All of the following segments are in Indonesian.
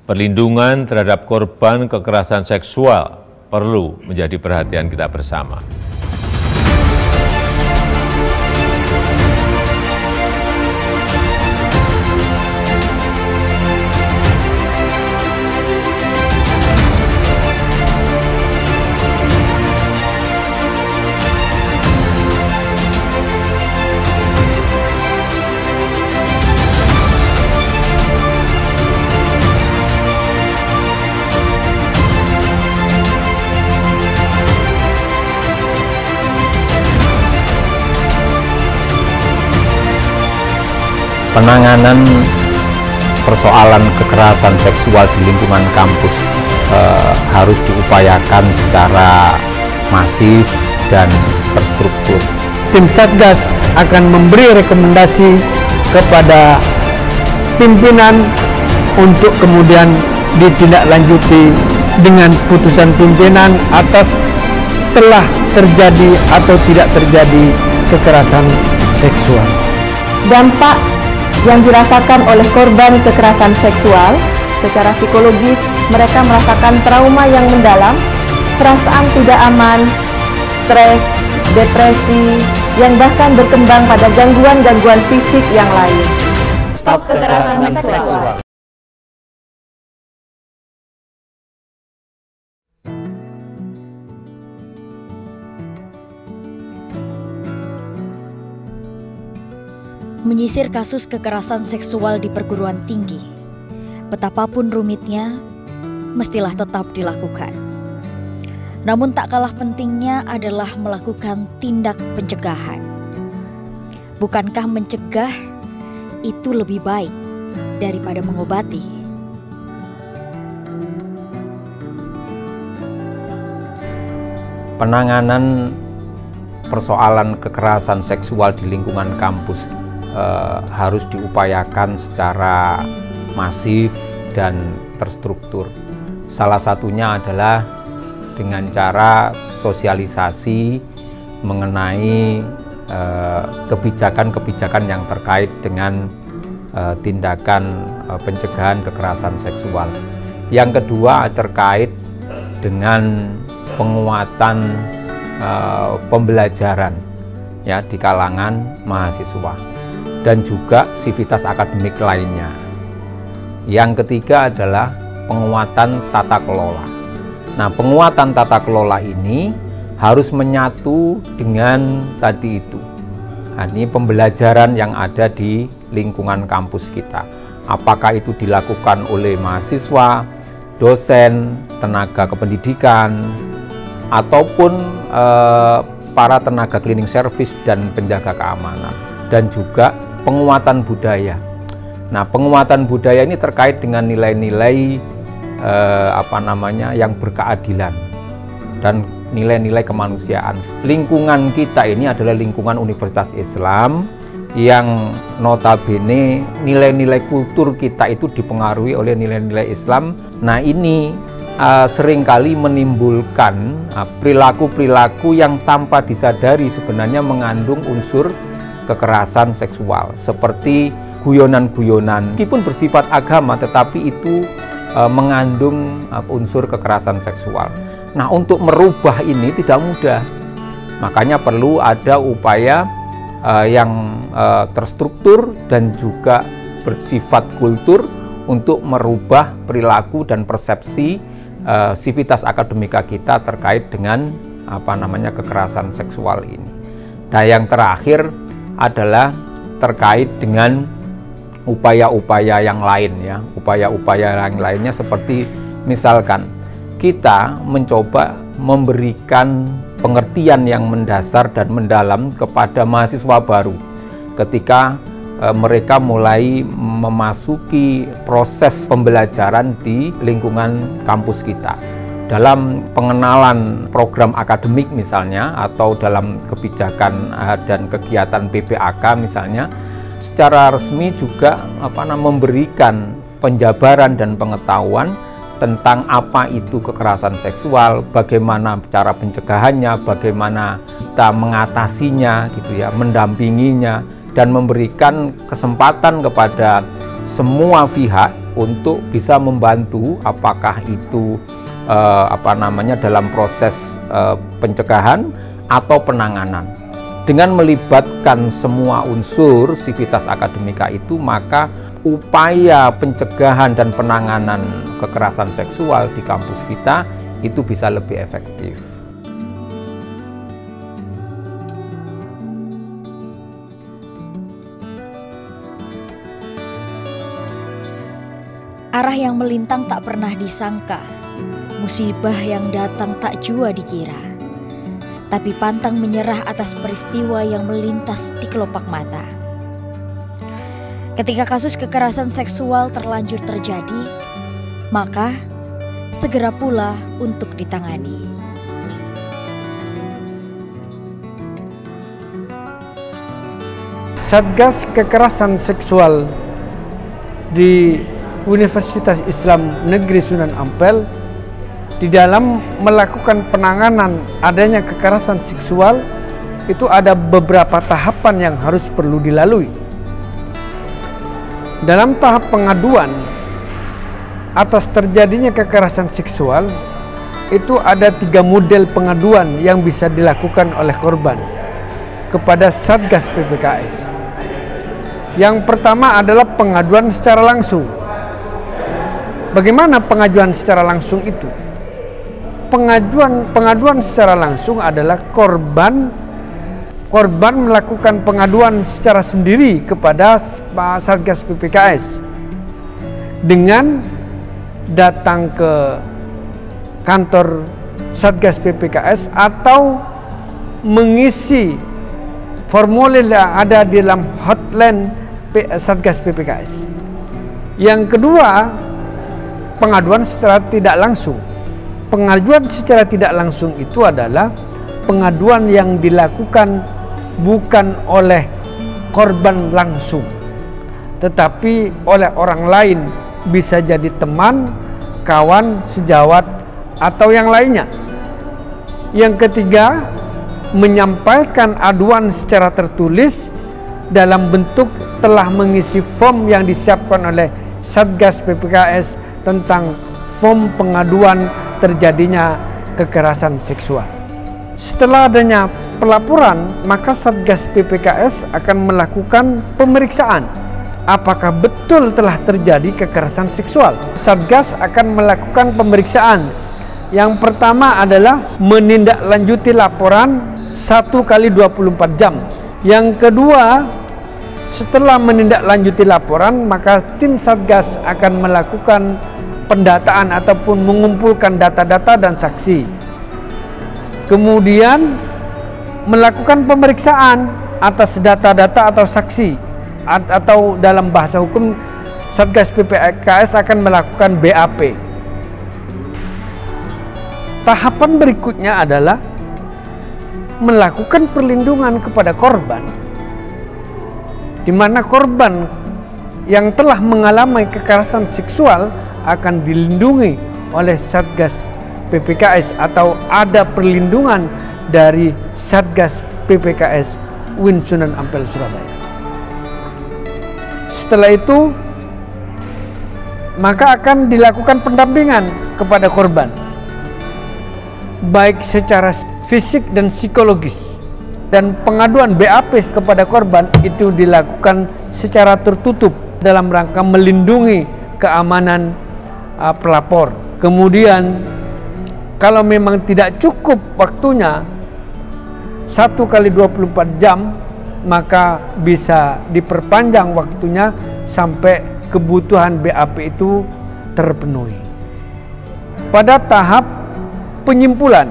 Perlindungan terhadap korban kekerasan seksual perlu menjadi perhatian kita bersama. Penanganan persoalan kekerasan seksual di lingkungan kampus harus diupayakan secara masif dan terstruktur. Tim Satgas akan memberi rekomendasi kepada pimpinan untuk kemudian ditindaklanjuti dengan putusan pimpinan atas telah terjadi atau tidak terjadi kekerasan seksual. Dampak yang dirasakan oleh korban kekerasan seksual, secara psikologis mereka merasakan trauma yang mendalam, perasaan tidak aman, stres, depresi, yang bahkan berkembang pada gangguan-gangguan fisik yang lain. Stop kekerasan seksual. Menyisir kasus kekerasan seksual di perguruan tinggi, betapapun rumitnya, mestilah tetap dilakukan. Namun tak kalah pentingnya adalah melakukan tindak pencegahan. Bukankah mencegah itu lebih baik daripada mengobati? Penanganan persoalan kekerasan seksual di lingkungan kampus harus diupayakan secara masif dan terstruktur. Salah satunya adalah dengan cara sosialisasi mengenai kebijakan-kebijakan yang terkait dengan tindakan pencegahan kekerasan seksual. Yang kedua terkait dengan penguatan pembelajaran ya di kalangan mahasiswa dan juga sivitas akademik lainnya. Yang ketiga adalah penguatan tata kelola. Nah, penguatan tata kelola ini harus menyatu dengan tadi itu. Nah, ini pembelajaran yang ada di lingkungan kampus kita. Apakah itu dilakukan oleh mahasiswa, dosen, tenaga kependidikan, ataupun para tenaga cleaning service dan penjaga keamanan, dan juga penguatan budaya. Nah, penguatan budaya ini terkait dengan nilai-nilai yang berkeadilan dan nilai-nilai kemanusiaan. Lingkungan kita ini adalah lingkungan Universitas Islam yang notabene nilai-nilai kultur kita itu dipengaruhi oleh nilai-nilai Islam. Nah, ini seringkali menimbulkan perilaku-perilaku yang tanpa disadari sebenarnya mengandung unsur kekerasan seksual, seperti guyonan-guyonan meskipun bersifat agama tetapi itu mengandung unsur kekerasan seksual. Nah, untuk merubah ini tidak mudah, makanya perlu ada upaya yang terstruktur dan juga bersifat kultur untuk merubah perilaku dan persepsi sivitas akademika kita terkait dengan kekerasan seksual ini. Nah, yang terakhir adalah terkait dengan upaya-upaya yang lain ya. Upaya-upaya yang lainnya seperti misalkan kita mencoba memberikan pengertian yang mendasar dan mendalam kepada mahasiswa baru ketika mereka mulai memasuki proses pembelajaran di lingkungan kampus kita. Dalam pengenalan program akademik misalnya, atau dalam kebijakan dan kegiatan PPAK misalnya, secara resmi juga memberikan penjabaran dan pengetahuan tentang apa itu kekerasan seksual, bagaimana cara pencegahannya, bagaimana kita mengatasinya gitu ya, mendampinginya, dan memberikan kesempatan kepada semua pihak untuk bisa membantu apakah itu dalam proses pencegahan atau penanganan. Dengan melibatkan semua unsur sivitas akademika itu, maka upaya pencegahan dan penanganan kekerasan seksual di kampus kita itu bisa lebih efektif. Arah yang melintang tak pernah disangka, musibah yang datang tak jua dikira, tapi pantang menyerah atas peristiwa yang melintas di kelopak mata. Ketika kasus kekerasan seksual terlanjur terjadi, maka segera pula untuk ditangani. Satgas Kekerasan Seksual di Universitas Islam Negeri Sunan Ampel di dalam melakukan penanganan adanya kekerasan seksual itu ada beberapa tahapan yang harus perlu dilalui. Dalam tahap pengaduan atas terjadinya kekerasan seksual itu ada 3 model pengaduan yang bisa dilakukan oleh korban kepada Satgas PPKS. Yang pertama adalah pengaduan secara langsung. Bagaimana pengaduan secara langsung itu? Pengaduan secara langsung adalah korban melakukan pengaduan secara sendiri kepada Satgas PPKS dengan datang ke kantor Satgas PPKS atau mengisi formulir yang ada di dalam hotline Satgas PPKS. Yang kedua, pengaduan secara tidak langsung. Pengaduan secara tidak langsung itu adalah pengaduan yang dilakukan bukan oleh korban langsung, tetapi oleh orang lain, bisa jadi teman, kawan, sejawat, atau yang lainnya. Yang ketiga, menyampaikan aduan secara tertulis dalam bentuk telah mengisi form yang disiapkan oleh Satgas PPKS tentang form pengaduan terjadinya kekerasan seksual. Setelah adanya pelaporan, maka Satgas PPKS akan melakukan pemeriksaan apakah betul telah terjadi kekerasan seksual. Satgas akan melakukan pemeriksaan. Yang pertama adalah menindaklanjuti laporan 1 kali 24 jam. Yang kedua, setelah menindaklanjuti laporan, maka tim Satgas akan melakukan pendataan ataupun mengumpulkan data-data dan saksi. Kemudian melakukan pemeriksaan atas data-data atau saksi, atau dalam bahasa hukum Satgas PPKS akan melakukan BAP. Tahapan berikutnya adalah melakukan perlindungan kepada korban, di mana korban yang telah mengalami kekerasan seksual akan dilindungi oleh Satgas PPKS atau ada perlindungan dari Satgas PPKS UIN Sunan Ampel Surabaya. Setelah itu maka akan dilakukan pendampingan kepada korban, baik secara fisik dan psikologis, dan pengaduan BAP kepada korban itu dilakukan secara tertutup dalam rangka melindungi keamanan pelapor. Kemudian kalau memang tidak cukup waktunya 1 kali 24 jam, maka bisa diperpanjang waktunya sampai kebutuhan BAP itu terpenuhi. Pada tahap penyimpulan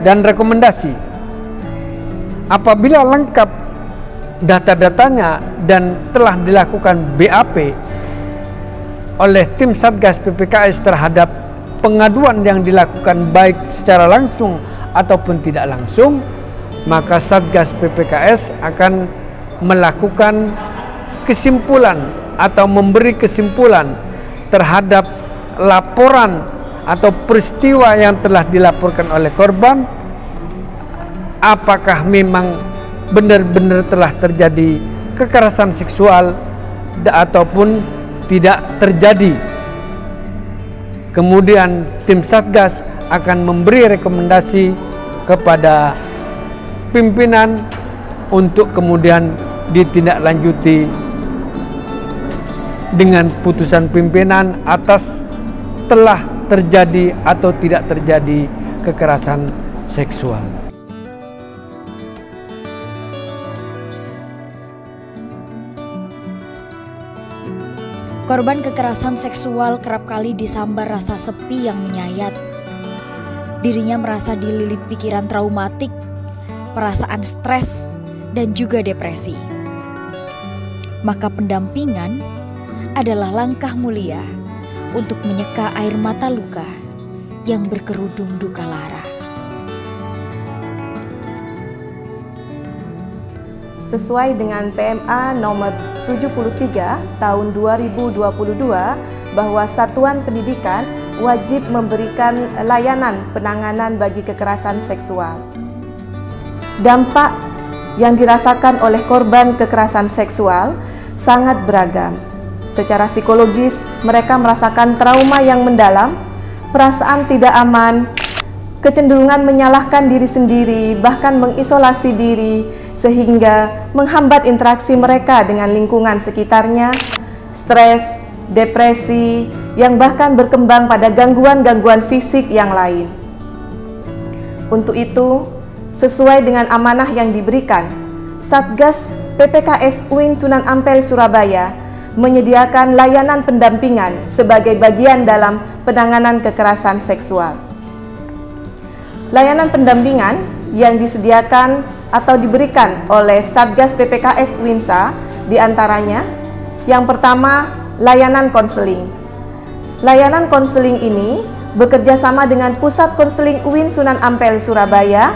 dan rekomendasi, apabila lengkap data-datanya dan telah dilakukan BAP oleh tim Satgas PPKS terhadap pengaduan yang dilakukan baik secara langsung ataupun tidak langsung, maka Satgas PPKS akan melakukan kesimpulan atau memberi kesimpulan terhadap laporan atau peristiwa yang telah dilaporkan oleh korban, apakah memang benar-benar telah terjadi kekerasan seksual ataupun tidak terjadi. Kemudian tim Satgas akan memberi rekomendasi kepada pimpinan untuk kemudian ditindaklanjuti dengan putusan pimpinan atas telah terjadi atau tidak terjadi kekerasan seksual. Korban kekerasan seksual kerap kali disambar rasa sepi yang menyayat. Dirinya merasa dililit pikiran traumatik, perasaan stres, dan juga depresi. Maka pendampingan adalah langkah mulia untuk menyeka air mata luka yang berkerudung duka lara. Sesuai dengan PMA nomor 73 tahun 2022 bahwa satuan pendidikan wajib memberikan layanan penanganan bagi kekerasan seksual. Dampak yang dirasakan oleh korban kekerasan seksual sangat beragam. Secara psikologis, mereka merasakan trauma yang mendalam, perasaan tidak aman, kecenderungan menyalahkan diri sendiri, bahkan mengisolasi diri, sehingga menghambat interaksi mereka dengan lingkungan sekitarnya, stres, depresi, yang bahkan berkembang pada gangguan-gangguan fisik yang lain. Untuk itu, sesuai dengan amanah yang diberikan, Satgas PPKS UIN Sunan Ampel Surabaya menyediakan layanan pendampingan sebagai bagian dalam penanganan kekerasan seksual. Layanan pendampingan yang disediakan atau diberikan oleh Satgas PPKS UINSA diantaranya, yang pertama, layanan konseling. Layanan konseling ini bekerja sama dengan Pusat Konseling UIN Sunan Ampel Surabaya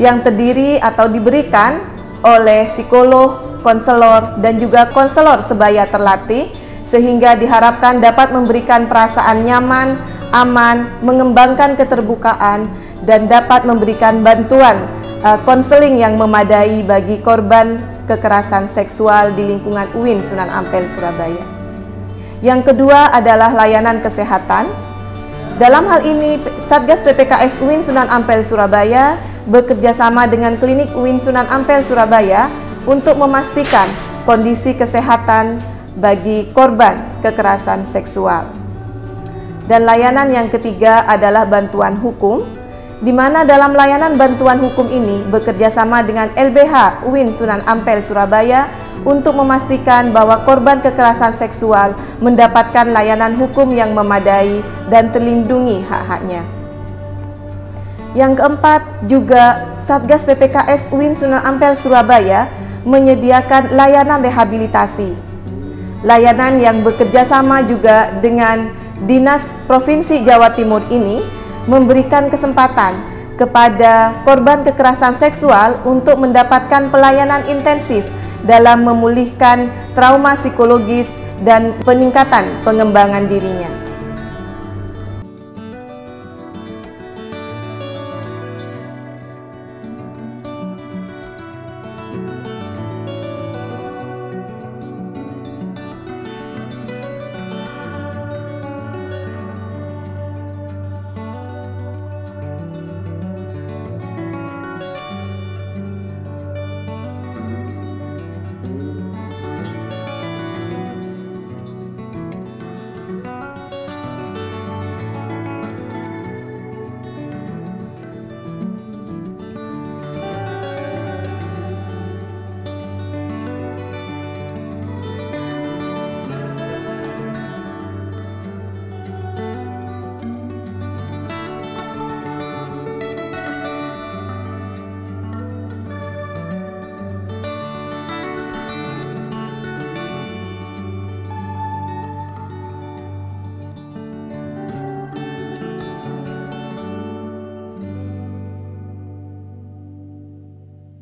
yang terdiri atau diberikan oleh psikolog, konselor, dan juga konselor sebaya terlatih, sehingga diharapkan dapat memberikan perasaan nyaman, aman, mengembangkan keterbukaan, dan dapat memberikan bantuan konseling yang memadai bagi korban kekerasan seksual di lingkungan UIN Sunan Ampel Surabaya. Yang kedua adalah layanan kesehatan. Dalam hal ini, Satgas PPKS UIN Sunan Ampel Surabaya bekerja sama dengan Klinik UIN Sunan Ampel Surabaya untuk memastikan kondisi kesehatan bagi korban kekerasan seksual. Dan layanan yang ketiga adalah bantuan hukum, di mana dalam layanan bantuan hukum ini bekerja sama dengan LBH UIN Sunan Ampel Surabaya untuk memastikan bahwa korban kekerasan seksual mendapatkan layanan hukum yang memadai dan terlindungi hak-haknya. Yang keempat, juga Satgas PPKS UIN Sunan Ampel Surabaya menyediakan layanan rehabilitasi. Layanan yang bekerja sama juga dengan Dinas Provinsi Jawa Timur ini memberikan kesempatan kepada korban kekerasan seksual untuk mendapatkan pelayanan intensif dalam memulihkan trauma psikologis dan peningkatan pengembangan dirinya.